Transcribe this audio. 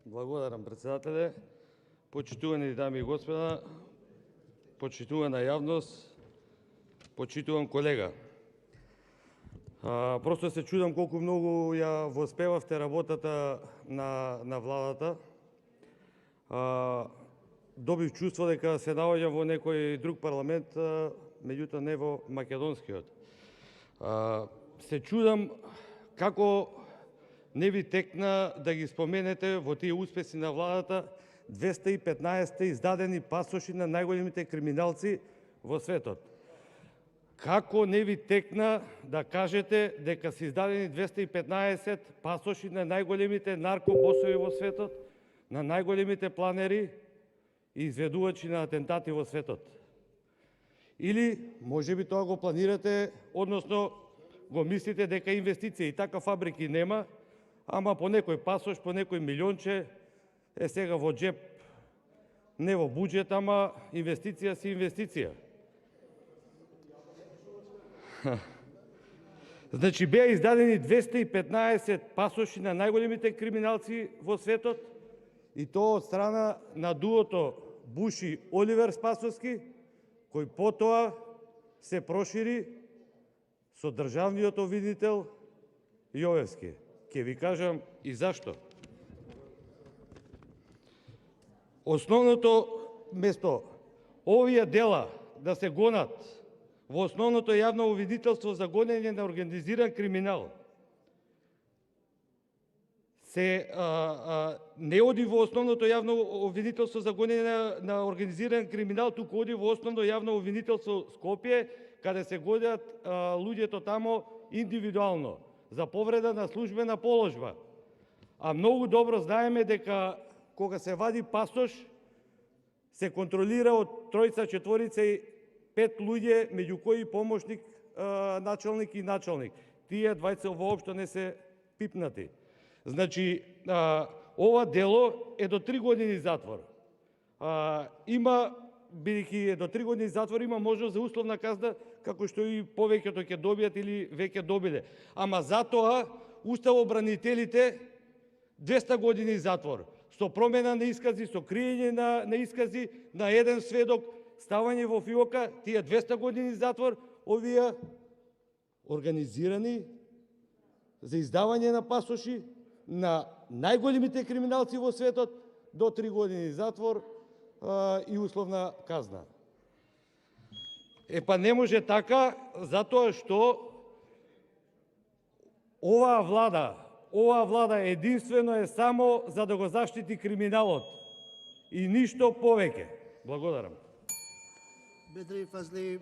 Благодарам, председателе. Почитувани дами и господа, почитувана јавност, почитуван колега. Просто се чудам колку многу ја воспевавте работата на владата. Добив чувство дека се наоѓам во некој друг парламент, меѓутоа не во македонскиот. Се чудам како не ви текна да ги споменете во тие успеси на владата 215 издадени пасоши на најголемите криминалци во светот. Како не ви текна да кажете дека се издадени 215 пасоши на најголемите наркобосови во светот, на најголемите планери и изведувачи на атентати во светот? Или можеби тоа го планирате, односно го мислите дека инвестиција и така фабрики нема, ама по некој пасош, по некој милионче е сега во джеп, не во буџет, ама инвестиција си инвестиција. Значи беа издадени 215 пасоши на најголемите криминалци во светот и тоа од страна на дуото Буш и Оливер Спасовски, кој потоа се прошири со државниот обвинител Јовевски. Ке ви кажам и зашто. Основното место овие дела да се гонат во основното јавно обвинителство за гонење на организиран криминал се не оди во основното јавно обвинителство за гонење на организиран криминал, туку оди во основно јавно обвинителство Скопје, каде се гонат луѓето тамо индивидуално за повреда на службена положба. А многу добро знаеме дека кога се вади пасош, се контролира од тројца, четворица и 5 луѓе, меѓу кои помошник, началник и началник. Тие двајца воопшто не се пипнати. Значи, ова дело е до 3 години затвор. Има, бидејќи е до 3 години затвор, има можност за условна казна, како што и повеќето ќе добијат или веќе добиле. Ама затоа уставобранителите 200 години затвор, со промена на искази, со криење на искази на еден сведок, ставање во фиока, тие 200 години затвор, овие организирани за издавање на пасоши на најголемите криминалци во светот до 3 години затвор и условна казна. Па не може така, затоа што оваа влада единствено е само за да го заштити криминалот и ништо повеќе. Благодарам. Бедри Фазли.